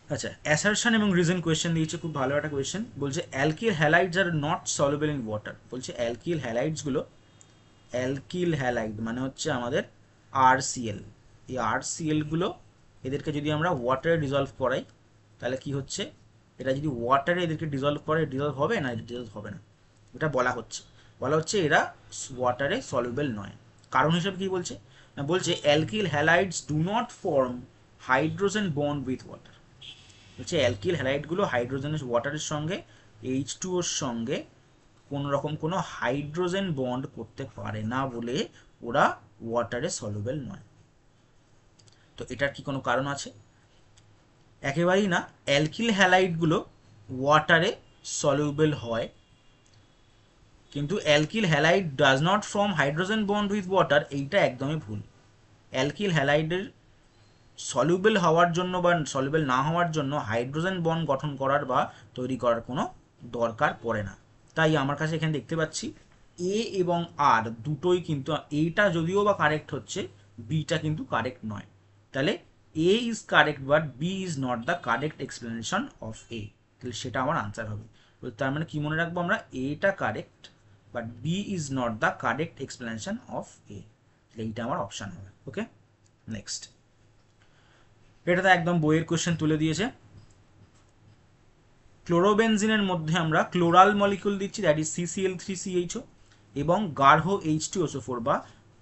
আচ্ছা, অ্যাসারশন এবং রিজন কোয়েশ্চেন দিয়েছে, খুব ভালো একটা কোয়েশ্চেন। বলছে alkyl halides are not soluble in water. বলছে অ্যালকিল হ্যালাইডসগুলো, অ্যালকিল হ্যালাইড মানে হচ্ছে আমাদের RCl, এই RClগুলো এদেরকে যদি আমরা ওয়াটারে ডিজলভ করাই, তাহলে কি হচ্ছে, এটা যদি ওয়াটারে এদেরকে ডিজলভ করে, ডিজলভ হবে না, ডিজলভ হবে না। এটা বলা হচ্ছে এরা ওয়াটারে সলিউবল নয়। কারণ হিসেবে কি বলছে না, বলছে alkyl halides do not form hydrogen bond with water. বলছে অ্যালকিল হ্যালাইডগুলো হাইড্রোজেনের, ওয়াটারের সঙ্গে H2ওর সঙ্গে কোনো রকম কোনো হাইড্রোজেন বন্ড করতে পারে না বলে ওরা ওয়াটারে সলিউবল নয়। তো এটার কি কোনো কারণ আছে? একেবারেই না। অ্যালকিল হ্যালাইডগুলো ওয়াটারে সলিউবল হয়, কিন্তু alkyl halide does not form hydrogen bond with water, এইটা একদমই ভুল। অ্যালকিল হ্যালাইডের সলিউবল হওয়ার জন্য বা সলিউবল না হওয়ার জন্য হাইড্রোজেন বন্ড গঠন করার বা তৈরি করার কোনো দরকার পড়ে না। তাই আমার কাছে এখানে দেখতে পাচ্ছি এ এবং আর দুটোই কিন্তু, এইটা যদিও বা কারেক্ট হচ্ছে, বিটা কিন্তু কারেক্ট নয়। তাহলে A is correct but B is not the correct explanation of A. তাহলে সেটা আমার আনসার হবে। তার মানে কি মনে রাখবো আমরা, এটা correct but B is not the correct explanation of A. এইটা আমার অপশান হবে। Okay, next. এটা তো একদম বইয়ের কোশ্চেন তুলে দিয়েছে। ক্লোরোবেনজিনের মধ্যে আমরা ক্লোরাল মলিকিউল দিচ্ছি, দ্যাট ইজ CCl3CHO, এবং গাঢ় H2SO4 বা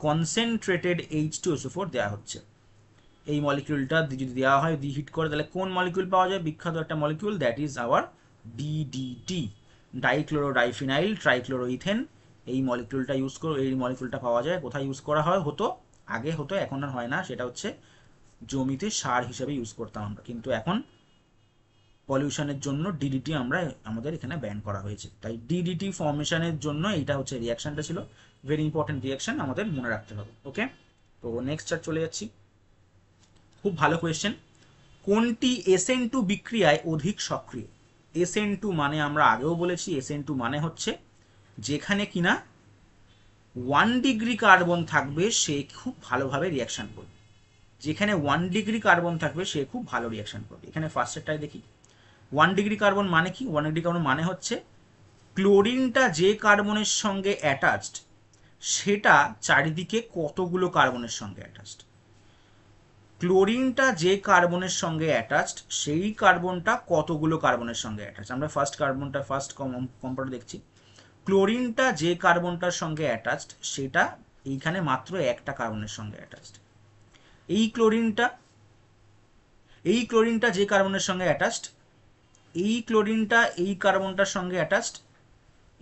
কনসেন্ট্রেটেড H2SO4 দেওয়া হচ্ছে। এই মলিকিউলটা যদি দেওয়া হয়, হিট করে, তাহলে কোন মলিকিউল পাওয়া যায়? বিখ্যাত একটা molecule, that is our DDT, ডাইক্লোরোডাইফিনাইল ট্রাইক্লোরোইথেন। এই মলিকিউলটা এই মলিকিউলটা পাওয়া যায় কোথায় ইউজ করা হয়? আগে হতো, এখন আর হয় না। সেটা হচ্ছে জমিতে সার হিসেবে ইউজ করতাম আমরা, কিন্তু এখন পলিউশনের জন্য DDT আমাদের এখানে ব্যান করা হয়েছে। তাই DDT ফর্মেশনের জন্য এইটা হচ্ছে রিয়াকশনটা ছিল। ভেরি ইম্পর্টেন্ট রিয়াকশন, আমাদের মনে রাখতে হবে। ওকে, তো নেক্সট চার্ট চলে যাচ্ছি। খুব ভালো কোয়েশ্চেন। কোনটি SN2 বিক্রিয়ায় অধিক সক্রিয়? SN2 মানে আমরা আগেও বলেছি, SN2 মানে হচ্ছে যেখানে কিনা 1 ডিগ্রি কার্বন থাকবে সে খুব ভালোভাবে রিয়াকশন করবে। যেখানে 1 ডিগ্রি কার্বন থাকবে সে খুব ভালো রিয়াকশন করবে। এখানে ফার্স্টেরটাই দেখি। 1 ডিগ্রি কার্বন মানে কি? 1 ডিগ্রি কার্বন মানে হচ্ছে ক্লোরিনটা যে কার্বনের সঙ্গে অ্যাটাচড, সেটা চারিদিকে কতগুলো কার্বনের সঙ্গে অ্যাটাচড। ক্লোরিনটা যে কার্বনের সঙ্গে অ্যাটাচড সেই কার্বনটা কতগুলো কার্বনের সঙ্গে অ্যাটাচড। আমরা ফার্স্ট কম্পাউন্ড দেখছি। ক্লোরিনটা যে কার্বনটার সঙ্গে অ্যাটাচড সেটা এইখানে মাত্র একটা কার্বনের সঙ্গে অ্যাটাচড। এই ক্লোরিনটা যে কার্বনের সঙ্গে অ্যাটাচড, এই ক্লোরিনটা এই কার্বনটার সঙ্গে অ্যাটাচড,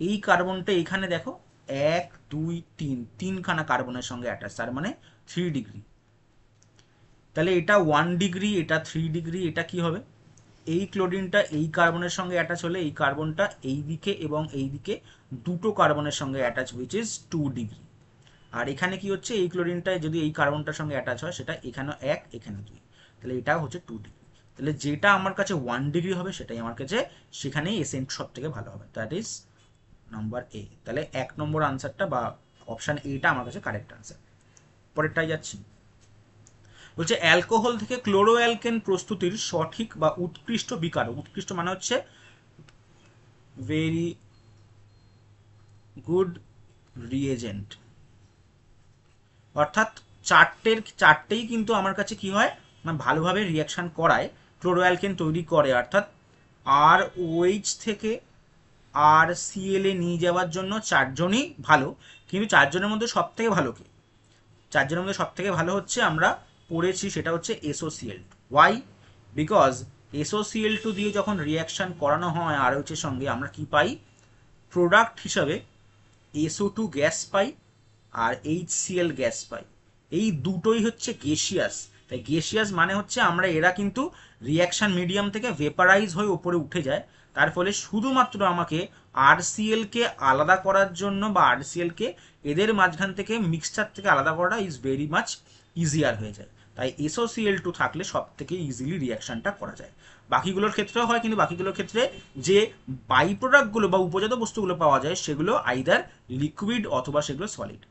এই কার্বনটা এখানে দেখো 1 2 3 তিনখানা কার্বনের সঙ্গে অ্যাটাচ, তার মানে 3 ডিগ্রি। তাহলে এটা 1 ডিগ্রি, এটা 3 ডিগ্রি, এটা কি হবে? এই ক্লোরিনটা এই কার্বনের সঙ্গে অ্যাটাচ হলে এই কার্বনটা এই দিকে এবং এই দিকে দুটো কার্বনের সঙ্গে অ্যাটাচ, হুইচ ইজ 2 ডিগ্রি। আর এখানে কি হচ্ছে, এই ক্লোরিনটা যদি এই কার্বনটার সঙ্গে অ্যাটাচ হয় সেটা এখানে 1 এখানে 2, তাহলে এটা হচ্ছে 2 ডিগ্রি। তাহলে যেটা আমার কাছে 1 ডিগ্রি হবে সেটাই আমার কাছে সেখানেই এসেন্ট সব থেকে ভালো হবে, দ্যাট ইজ নাম্বার এ। তাহলে 1 নম্বর আনসারটা বা অপশান এটা আমার কাছে কারেক্ট আনসার। পরেরটাই যাচ্ছি। বলছে অ্যালকোহল থেকে ক্লোরো অ্যালকেন প্রস্তুতির সঠিক বা উৎকৃষ্ট বিকারক। উৎকৃষ্ট মানে হচ্ছে ভেরি গুড রিএজেন্ট, অর্থাৎ চারটেই কিন্তু আমার কাছে কি হয় না, ভালোভাবে রিয়াকশন করায়, ক্লোরো অ্যালকেন তৈরি করে। অর্থাৎ আর ওএইচ থেকে আর সিএল এ নিয়ে যাওয়ার জন্য চারজনই ভালো, কিন্তু চারজনের মধ্যে সব থেকে ভালো কে? চারজনের মধ্যে সব থেকে ভালো হচ্ছে, আমরা পড়েছি সেটা হচ্ছে SOCl2। ওয়াই? বিকজ SOCl2 দিয়ে যখন রিয়াকশন করানো হয় আরওএইচ এর সঙ্গে আমরা কি পাই? প্রোডাক্ট হিসাবে SO2 গ্যাস পাই আর HCl গ্যাস পাই। এই দুটোই হচ্ছে গেসিয়াস। তাই গেসিয়াস মানে হচ্ছে আমরা এরা কিন্তু রিয়াকশন মিডিয়াম থেকে ভেপারাইজ হয়ে উপরে উঠে যায়। তার ফলে শুধুমাত্র আমাকে RCl কে আলাদা করার জন্য বা RCl কে এদের মাঝখান থেকে মিক্সচার থেকে আলাদা করাটা ইজ ভেরি মাচ ইজিয়ার হয়ে যায়। তাই SOCl2 থাকলে সব থেকে ইজিলি রিয়াকশনটা করা যায়। বাকিগুলোর ক্ষেত্রেও হয়, কিন্তু বাকিগুলোর ক্ষেত্রে যে বাই প্রোডাক্টগুলো বা উপজাত বস্তুগুলো পাওয়া যায় সেগুলো আইদার লিকুইড অথবা সেগুলো সলিড।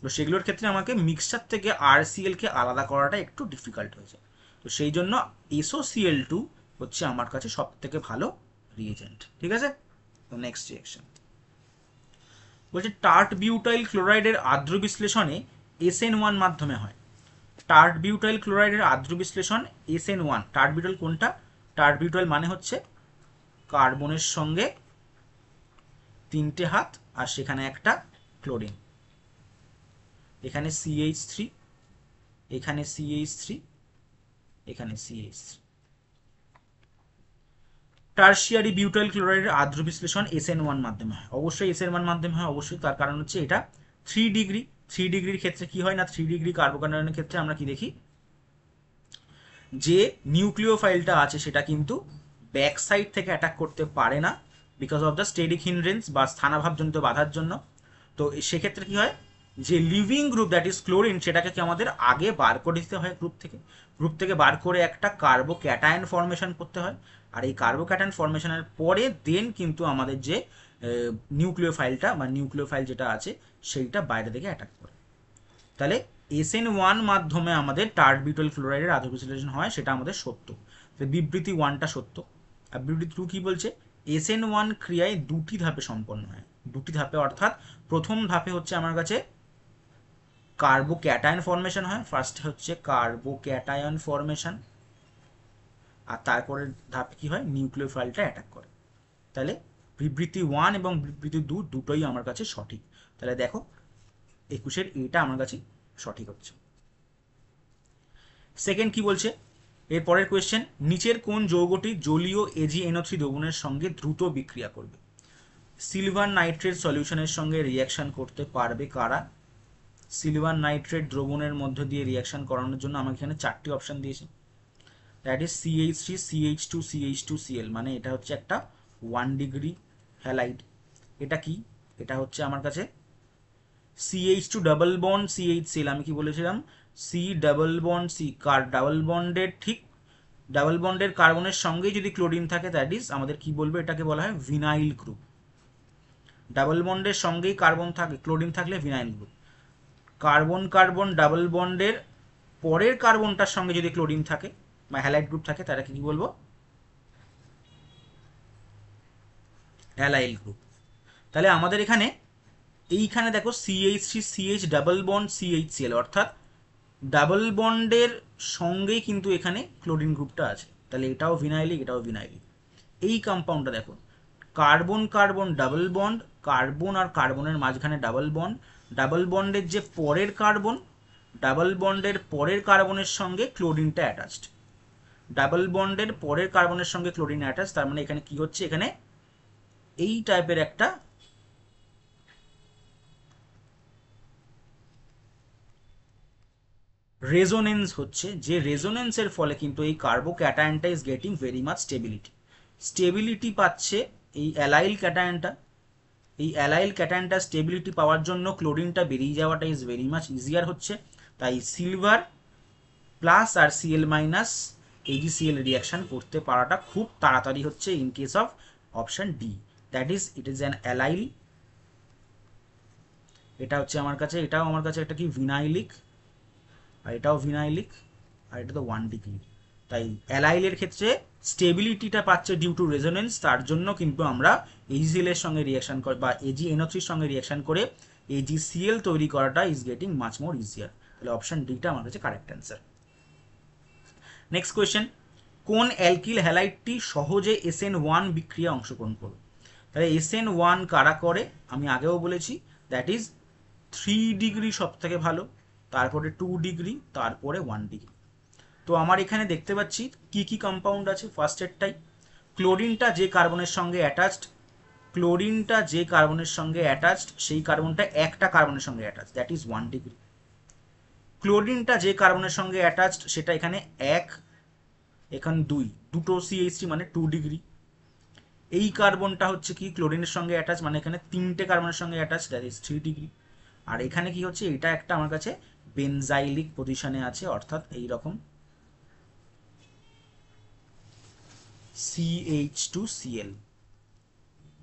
তো সেগুলোর ক্ষেত্রে আমাকে মিক্সচার থেকে RCl কে আলাদা করাটা একটু ডিফিকাল্ট হয়ে যায়। তো সেই জন্য SOCl2 হচ্ছে আমার কাছে সব থেকে ভালো রিএজেন্ট। ঠিক আছে, তো নেক্সট রিঅ্যাকশন বলছে টার্ট বিউটাইল ক্লোরাইডের আর্দ্র বিশ্লেষণে SN1 মাধ্যমে হয়। টার্ট বিউটাইল ক্লোরাইডের আর্দ্র বিশ্লেষণ SN1। টার্ট বিউটাইল কোনটা? টার্ট বিউটাইল মানে হচ্ছে কার্বনের সঙ্গে 3টে হাত আর সেখানে একটা ক্লোরিন, এখানে CH3, এখানে CH3, এখানে CH3। টারশিয়ারি বিউটাইল ক্লোরাইডের আর্দ্র বিশ্লেষণ SN1 মাধ্যমে হয়। অবশ্যই SN1 মাধ্যমে হয়, অবশ্যই, তার কারণ হচ্ছে এটা 3 ডিগ্রি। 3 ডিগ্রির ক্ষেত্রে কি হয় না, 3 ডিগ্রি কার্বোকার্বনের ক্ষেত্রে আমরা কি দেখি, যে নিউক্লিওফাইলটা আছে সেটা কিন্তু ব্যাক সাইড থেকে অ্যাটাক করতে পারে না, because of the steric hindrance বা স্থানাভাবজনিত বাধার জন্য। তো সেক্ষেত্রে কি হয়, যে living group that is chlorine সেটাকে কি আমাদের আগে বার করে দিতে হয় গ্রুপ থেকে বার করে একটা কার্বোক্যাটায়ন ফর্মেশন করতে হয়। আর এই কার্বোক্যাটায়ন ফর্মেশনের পরে দেন কিন্তু আমাদের যে নিউক্লিওফাইলটা বা নিউক্লিওফাইল যেটা আছে সেইটা বাইরে থেকে অ্যাটাক করে। তাহলে SN1 মাধ্যমে আমাদের টার্ট বিউটাইল ক্লোরাইডের আর্দ্র বিশ্লেষণ হয়, সেটা আমাদের সত্য। বিবৃতি 1টা সত্য। আর বিবৃতি 2 কি বলছে? SN1 ক্রিয়ায় 2টি ধাপে সম্পন্ন হয়। 2টি ধাপে অর্থাৎ প্রথম ধাপে হচ্ছে আমার কাছে কার্বোক্যাটায়ন ফর্মেশন হয়, ফার্স্ট হচ্ছে কার্বোক্যাটায়ন ফর্মেশন, আর তারপরের ধাপে কি হয়, নিউক্লিওফাইলটা অ্যাটাক করে। তাহলে বিবৃতি 1 এবং বিবৃতি 2 দুটোই আমার কাছে সঠিক। তাহলে দেখো 21-এর এটা আমার কাছে সঠিক হচ্ছে। সেকেন্ড কি বলছে, এর পরের কোয়েশ্চেন, নিচের কোন যৌগটি জলীয় AgNO3 দ্রবণের সঙ্গে দ্রুত বিক্রিয়া করবে? সিলভার নাইট্রেট সলিউশনের সঙ্গে রিয়াকশন করতে পারবে কারা? সিলভার নাইট্রেট দ্রবণের মধ্য দিয়ে রিয়াকশন করানোর জন্য আমাকে এখানে 4টি অপশন দিয়েছে, that is CH3, CH2, CH2Cl, মানে এটা হচ্ছে একটা 1 ডিগ্রি হ্যালাইড। এটা কি? এটা হচ্ছে আমার কাছে CH2 ডাবল বন্ড CHCl। আমি কি বলেছিলাম? C double bond C, double বন্ডের ঠিক ডাবল বন্ডের কার্বনের সঙ্গেই যদি ক্লোরিন থাকে দ্যাট ইজ আমাদের কি বলবো, এটাকে বলা হয় ভিনাইল গ্রুপ। ডাবল বন্ডের সঙ্গেই কার্বন থাকে, ক্লোরিন থাকলে vinyl group. Carbon carbon double বন্ডের পরের কার্বনটার সঙ্গে যদি ক্লোরিন থাকে বা হ্যালাইড গ্রুপ থাকে তারা কি বলবো? Allyl group. তাহলে আমাদের এইখানে দেখো CH3 CH double bond CHCl, অর্থাৎ ডাবল বন্ডের সঙ্গেই কিন্তু এখানে ক্লোরিন গ্রুপটা আছে, তাহলে এটাও ভিনাইলিক, এটাও ভিনাইলিক। এই কম্পাউন্ডটা দেখো, carbon carbon double bond, carbon আর কার্বনের মাঝখানে ডাবল বন্ড, ডাবল বন্ডের যে পরের কার্বন, ডাবল বন্ডের পরের কার্বনের সঙ্গে ক্লোরিনটা অ্যাটাচড, ডাবল বন্ডের পরের কার্বনের সঙ্গে ক্লোরিন অ্যাটাচ, তার মানে এখানে কি হচ্ছে, এখানে এই টাইপের একটা রেজোনেন্স হচ্ছে, যে রেজোনেন্সের ফলে কিন্তু এই কার্বোক্যাটায়নটা is getting very much stability, stability পাচ্ছে এই অ্যালাইল ক্যাটায়নটা। এই অ্যালাইল ক্যাটায়নটা স্টেবিলিটি পাওয়ার জন্য ক্লোরিনটা বেরিয়ে যাওয়াটা ইজ ভেরি মাচ ইজিয়ার হচ্ছে, তাই সিলভার প্লাস আর সিএল মাইনাস AgCl রিয়াকশন করতে পারাটা খুব তাড়াতাড়ি হচ্ছে in case of option D, that is it is an allyl. এটা হচ্ছে আমার কাছে, এটাও আমার কাছে একটা কি ভিনাইলিক, আর এটাও ভিনাইলিক, আর এটা তো 1 ডিগ্রি। তাই অ্যালাইলের ক্ষেত্রে স্টেবিলিটিটা পাচ্ছে ডিউ টু রেজোনেন্স, তার জন্য কিন্তু আমরা AgCl এর সঙ্গে রিয়াকশন করে বা AgNO3 এর সঙ্গে রিয়াকশন করে AgCl তৈরি করাটা is getting much more easier. তাহলে অপশন ডিটা আমার কাছে কারেক্ট অ্যান্সার। নেক্সট কোয়েশ্চেন, কোন অ্যালকিল হ্যালাইডটি সহজে SN1 বিক্রিয়া অংশগ্রহণ করবে? তাহলে SN1 কারা করে আমি আগেও বলেছি, দ্যাট ইজ 3 ডিগ্রি সব থেকে ভালো, তারপরে 2 ডিগ্রি, তারপরে 1 ডিগ্রি। তো আমার এখানে দেখতে পাচ্ছি কি কি কম্পাউন্ড আছে। ফার্স্টেরটাই ক্লোরিনটা যে কার্বনের সঙ্গে অ্যাটাচড, ক্লোরিনটা যে কার্বনের সঙ্গে অ্যাটাচড সেই কার্বনটা একটা কার্বনের সঙ্গে অ্যাটাচড, দ্যাট ইজ 1 ডিগ্রি। ক্লোরিনটা যে কার্বনের সঙ্গে অ্যাটাচড সেটা এখানে এক, এখানে দুটো CH3 মানে 2 ডিগ্রি। এই কার্বনটা হচ্ছে কি ক্লোরিনের সঙ্গে অ্যাটাচ, মানে এখানে 3টে কার্বনের সঙ্গে অ্যাটাচ, দ্যাট ইজ 3 ডিগ্রি। আর এখানে কি হচ্ছে, এটা একটা আমার কাছে বেনজাইলিক পজিশনে আছে, অর্থাৎ এই রকম CH2Cl।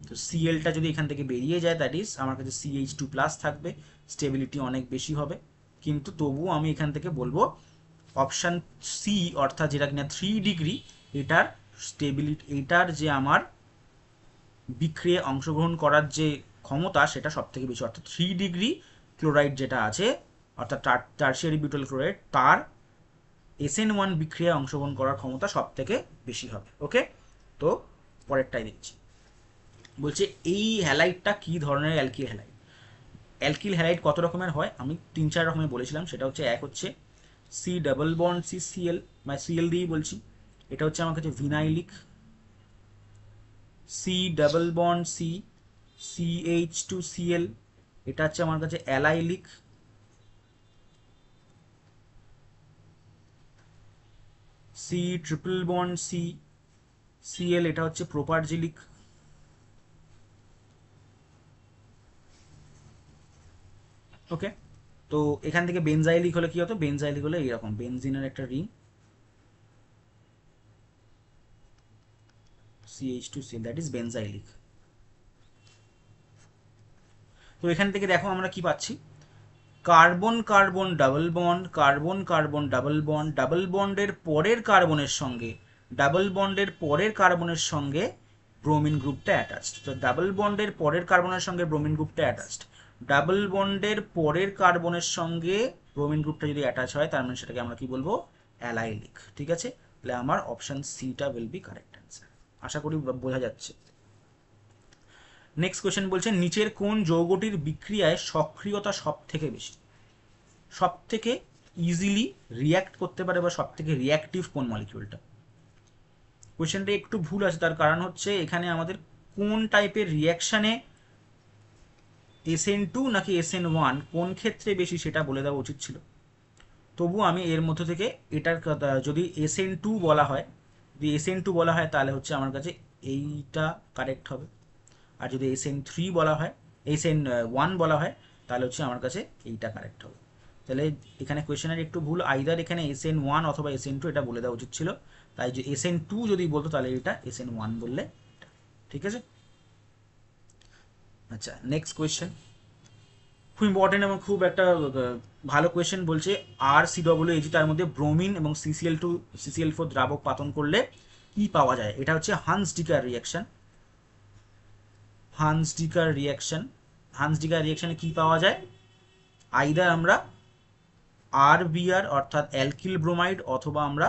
তো Clটা যদি এখান থেকে বেরিয়ে যায়, দ্যাট ইজ আমার কাছে CH2 প্লাস থাকবে, স্টেবিলিটি অনেক বেশি হবে। কিন্তু তবুও আমি এখান থেকে বলবো অপশান সি, অর্থাৎ যেটা কিনা 3 ডিগ্রি, এটার স্টেবিলিটি, এটার যে আমার বিক্রিয়ায় অংশগ্রহণ করার যে ক্ষমতা সেটা সব থেকে বেশি, অর্থাৎ 3 ডিগ্রি ক্লোরাইড যেটা আছে, অর্থাৎ টারশিয়ারি বিউটাইল ক্লোরাইড, তার SN1 বিক্রিয়ায় অংশগ্রহণ করার ক্ষমতা সব থেকে বেশি হবে। ওকে, তো পরেরটাই দেখছি, বলছে এই হ্যালাইডটা কি ধরনের অ্যালকিল হ্যালাইড? অ্যালকিল হ্যালাইড কত রকমের হয় আমি 3-4 রকমের বলেছিলাম, সেটা হচ্ছে এক হচ্ছে C ডাবল বন্ড CCl, মানে Cl দিয়েই বলছি, এটা হচ্ছে আমার কাছে ভিনাইলিক। C double bond C CH2Cl, এটা হচ্ছে আমার কাছে allylic. C triple bond C Cl, এটা হচ্ছে প্রোপারজিলিক। ওকে, তো এখান থেকে বেনজাইলিক হলে কি হতো, বেনজাইলিক হলে এইরকম বেনজিনের একটা রিং CH2Cl, দ্যাট ইজ বেনজাইলিক। তো এখান থেকে দেখো আমরা কি পাচ্ছি, carbon carbon double bond, carbon carbon double bond, double বন্ডের পরের কার্বনের সঙ্গে, ডাবল বন্ডের পরের কার্বনের সঙ্গে ব্রোমিন গ্রুপটা অ্যাটাচড। তো ডাবল বন্ডের পরের কার্বনের সঙ্গে ব্রোমিন গ্রুপটা অ্যাটাচড, ডাবল বন্ডের পরের কার্বনের সঙ্গে ব্রোমিন গ্রুপটা যদি অ্যাটাচ হয়, তার মানে সেটাকে আমরা কি বলবো, অ্যালাইলিক। ঠিক আছে, তাহলে আমার অপশন সিটা উইল বি কারেক্ট অ্যান্সার। আশা করি বোঝা যাচ্ছে। নেক্সট কোয়েশ্চেন বলছে, নিচের কোন যৌগটির বিক্রিয়ায় সক্রিয়তা সব থেকে বেশি? সব থেকে ইজিলি রিয়াক্ট করতে পারে বা সব থেকে রিয়াক্টিভ কোন মলিকিউলটা? কোয়েশ্চেনটা একটু ভুল আছে, তার কারণ হচ্ছে এখানে আমাদের কোন টাইপের রিয়াকশানে SN2 নাকি SN1 কোন ক্ষেত্রে বেশি সেটা বলে দেওয়া উচিত ছিল। তবু আমি এর মধ্যে থেকে এটার যদি SN2 বলা হয়, যদি SN2 বলা হয় তাহলে হচ্ছে আমার কাছে এইটা কারেক্ট হবে, আর যদি SN3 বলা হয়, SN1 বলা হয়, তাহলে হচ্ছে আমার কাছে এইটা কারেক্ট হবে। তাহলে এখানে কোয়েশ্চেনের একটু ভুল, আইদার এখানে SN1 অথবা SN2 এটা বলে দেওয়া উচিত ছিল, তাই যে SN2 যদি বলতো তাহলে এটা SN1 বললে এটা ঠিক আছে। আচ্ছা, নেক্সট কোয়েশ্চেন খুব ইম্পর্টেন্ট এবং খুব একটা ভালো কোয়েশ্চেন, বলছে RCOOAg তার মধ্যে ব্রোমিন এবং CCl4 দ্রাবক পাতন করলে কি পাওয়া যায়? এটা হচ্ছে হান্স-ডিকার রিয়াকশন। হান্স-ডিকার রিয়াকশনে কি পাওয়া যায়? আইদার আমরা RBr অর্থাৎ অ্যালকিল ব্রোমাইড অথবা আমরা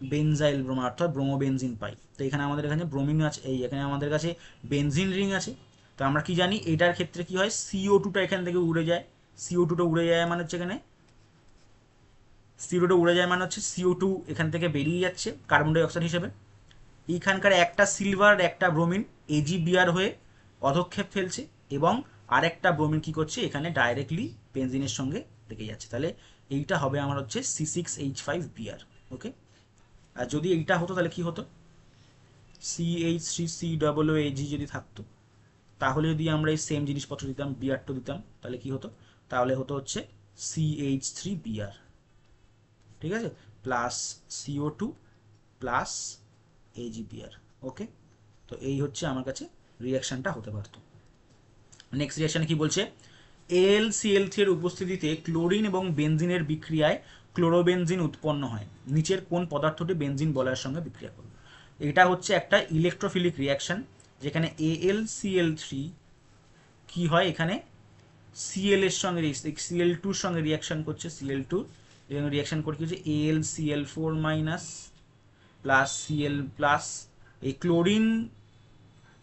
বেনজাইল ব্রোমাইড অর্থাৎ ব্রোমোবেনজিন পাই। তো এখানে আমাদের এখানে ব্রোমিন আছে, এখানে আমাদের কাছে বেনজিন রিং আছে। তো আমরা কি জানি এটার ক্ষেত্রে কি হয়, CO2টা এখান থেকে উড়ে যায়। CO2টা উড়ে যায় মানে হচ্ছে এখানে CO2টা উড়ে যায় মানে হচ্ছে CO2 এখান থেকে বেরিয়ে যাচ্ছে কার্বন ডাইঅক্সাইড হিসেবে। এইখানকার একটা সিলভার একটা ব্রোমিন AgBr হয়ে অধক্ষেপ ফেলছে এবং আরেকটা ব্রোমিন কি করছে এখানে ডাইরেক্টলি বেনজিনের সঙ্গে লেগে যাচ্ছে। তাহলে এইটা হবে আমার হচ্ছে C6H5Br। ওকে, আর যদি এইটা হতো তাহলে কি হতো, CH3COOAg যদি থাকতো, তাহলে যদি আমরা এই সেম জিনিসপত্র দিতাম Br2 দিতাম, তাহলে কি হতো, তাহলে হতো হচ্ছে CH3Br, ঠিক আছে, প্লাস CO2 প্লাস AgBr। ওকে, তো এই হচ্ছে আমার কাছে রিয়াকশানটা হতে পারতো। নেক্সট রিয়াকশানে কি বলছে, AlCl3 এর উপস্থিতিতে ক্লোরিন এবং বেনজিনের বিক্রিয়ায় ক্লোরোবেনজিন উৎপন্ন হয়। নিচের কোন পদার্থটি বেনজিন বলয়ের সঙ্গে বিক্রিয়া করবে? এটা হচ্ছে একটা ইলেকট্রোফিলিক রিয়াকশান, যেখানে AlCl3 কি হয়, এখানে Cl এর সঙ্গে Cl2 এর সঙ্গে রিয়াকশান করছে, Cl2 এবং রিয়াকশান করে কি হচ্ছে AlCl4 minus plus Cl plus, এই ক্লোরিন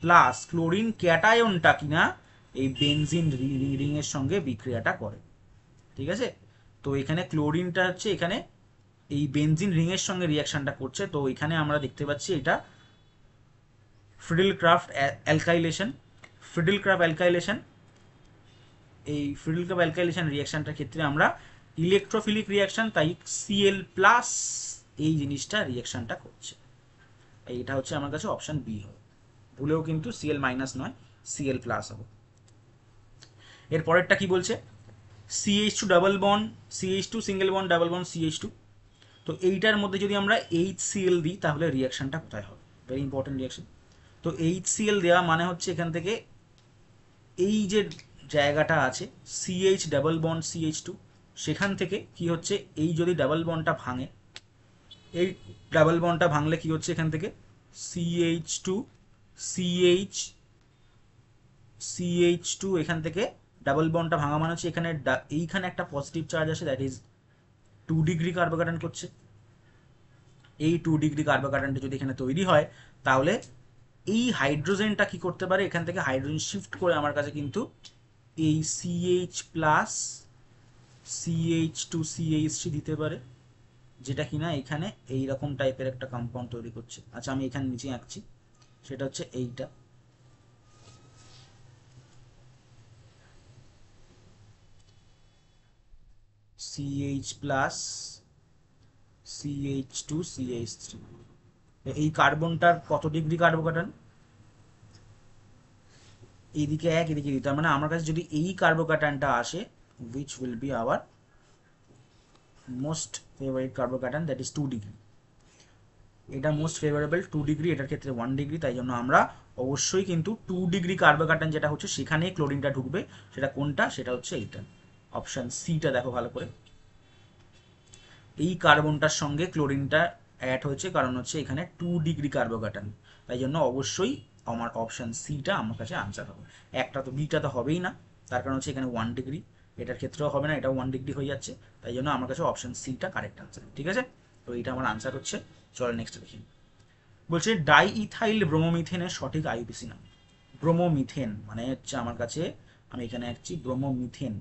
প্লাস ক্লোরিন ক্যাটায়নটা কিনা এই বেনজিন রিং এর সঙ্গে বিক্রিয়াটা করে, ঠিক আছে। তো এখানে ক্লোরিনটা হচ্ছে এখানে এই বেনজিন রিং এর সঙ্গে রিয়াকশনটা করছে। তো এখানে আমরা দেখতে পাচ্ছি এটা ফ্রিডেল-ক্রাফট অ্যালকাইলেশন। ফ্রিডেল-ক্রাফট অ্যালকাইলেশন, এই ফ্রিডেল-ক্রাফট অ্যালকাইলেশন রিয়াকশনটার ক্ষেত্রে আমরা ইলেকট্রোফিলিক রিয়াকশন, তাই Cl প্লাস এই জিনিসটা রিয়াকশনটা করছে। এইটা হচ্ছে আমার কাছে অপশন বি হবে, ভুলেও কিন্তু Cl মাইনাস নয়, Cl প্লাস হবে। এর পরেরটা কি বলছে, CH2 double bond CH2 single bond double bond CH2। তো এইটার মধ্যে যদি আমরা HCl দিই তাহলে রিয়াকশনটা কোথায় হবে, ভেরি ইম্পর্টেন্ট রিয়াকশন। তো HCl দেওয়া মানে হচ্ছে এখান থেকে এই যে জায়গাটা আছে CH ডাবল বন্ড CH2, সেখান থেকে কি হচ্ছে এই যদি ডাবল বন্ডটা ভাঙে, এই ডাবল বন্ডটা ভাঙলে কি হচ্ছে এখান থেকে CH2 CH CH2 এখান থেকে ডাবল বন্ডটা ভাঙা মানে হচ্ছে এখানে এইখানে একটা পজিটিভ চার্জ আছে, দ্যাট ইজ 2 ডিগ্রি কার্বোকাটায়ন করছে। এই 2 ডিগ্রি কার্বোকাটায়নটা যদি এখানে তৈরি হয়, তাহলে এই হাইড্রোজেনটা কি করতে পারে, এখান থেকে হাইড্রোজেন শিফট করে আমার কাছে কিন্তু এই CH প্লাস CH2CH3 দিতে পারে, যেটা কিনা এখানে এইরকম টাইপের একটা কম্পাউন্ড তৈরি করছে। আচ্ছা আমি এখানে নিচে আঁকছি, সেটা হচ্ছে এইটা, CH প্লাস CH2CH3। এই কার্বনটার কত ডিগ্রি কার্বোকাটায়ন, এইদিকে এক এদিকে দিতে, মানে আমার কাছে যদি এই কার্বোকাটায়নটা আসে, which will be our most favorite carbocation, that is 2 degree. এটা মোস্ট ফেভারেবল 2 ডিগ্রি, এটার ক্ষেত্রে 1 ডিগ্রি, তাই জন্য আমরা অবশ্যই কিন্তু 2 ডিগ্রি কার্বোকাটায়ন যেটা হচ্ছে সেখানেই ক্লোরিনটা ঢুকবে। সেটা কোনটা, সেটা হচ্ছে এইটা, অপশন সিটা দেখো ভালো করে। এই কার্বনটার সঙ্গে ক্লোরিনটা অ্যাড হয়েছে কারণ হচ্ছে এখানে 2 ডিগ্রি কার্বোকাটায়ন, তাই জন্য অবশ্যই আমার অপশন সিটা আমার কাছে আনসার হবে। একটা তো বিটা তো হবেই না, তার কারণ হচ্ছে এখানে 1 ডিগ্রি, এটার ক্ষেত্রেও হবে না, এটাও 1 ডিগ্রি হয়ে যাচ্ছে, তাই জন্য আমার কাছে অপশন সিটা কারেক্ট আনসার, ঠিক আছে। তো এইটা আমার আনসার হচ্ছে। চলো নেক্সট দেখি, বলছে ডাইইথাইল ব্রোমোমিথেনের সঠিক আইউপিসি নাম। ব্রোমোমিথেন মানে হচ্ছে আমার কাছে, আমি এখানে আঁকছি ব্রোমোমিথেন,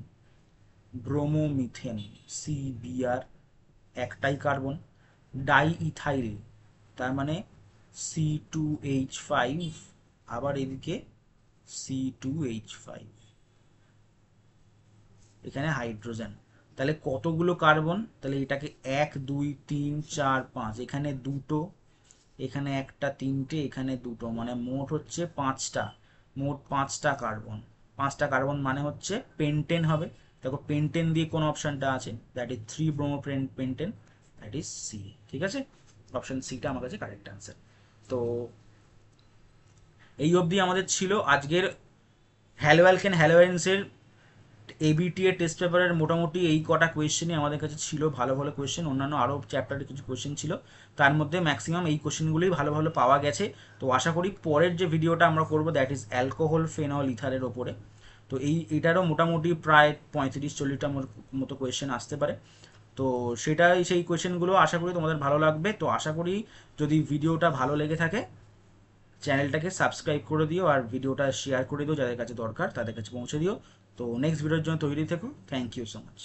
ব্রোমোমিথেন CBr, একটাই কার্বন, ডাইইথাইল তার মানে C2H5, আবার এদিকে C2H5, এখানে হাইড্রোজেন, তাহলে কতগুলো কার্বন, তাহলে এটাকে 1 2 3 4 5, এখানে দুটো, এখানে একটা, তিনটে, এখানে দুটো, মানে মোট হচ্ছে 5টা, মোট 5টা কার্বন। 5টা কার্বন মানে হচ্ছে পেন্টেন হবে। দেখো পেন্টেন দিয়ে কোন অপশনটা আছে, that is 3 bromopentane, that is C, ঠিক আছে। অপশন সিটা আমার কাছে কারেক্ট আনসার। তো এই অবধি আমাদের ছিল আজকের হ্যালোঅ্যালকেন হ্যালোজেন্সের এবিটি এর টেস্ট পেপারের মোটামুটি এই কটা কোয়েশ্চেনই আমাদের কাছে ছিল ভালো ভালো কোয়েশ্চেন। অন্যান্য আরও চ্যাপ্টারের কিছু কোয়েশ্চেন ছিল, তার মধ্যে ম্যাক্সিমাম এই কোয়েশ্চেনগুলোই ভালো ভালো পাওয়া গেছে। তো আশা করি পরের যে ভিডিওটা আমরা করবো দ্যাট ইজ অ্যালকোহল ফেনল ইথারের ওপরে, তো এটারও মোটামুটি প্রায় 35-40টা মতো কোয়েশ্চেন আসতে পারে। তো সেটাই, সেই কোয়েশ্চেনগুলো আশা করি তোমাদের ভালো লাগবে। তো আশা করি যদি ভিডিওটা ভালো লেগে থাকে চ্যানেলটাকে সাবস্ক্রাইব করে দিও আর ভিডিওটা শেয়ার করে দিও, যাদের কাছে দরকার তাদের কাছে পৌঁছে দিও। তো নেক্সট ভিডিওর জন্য তৈরি থেকো। Thank you so much.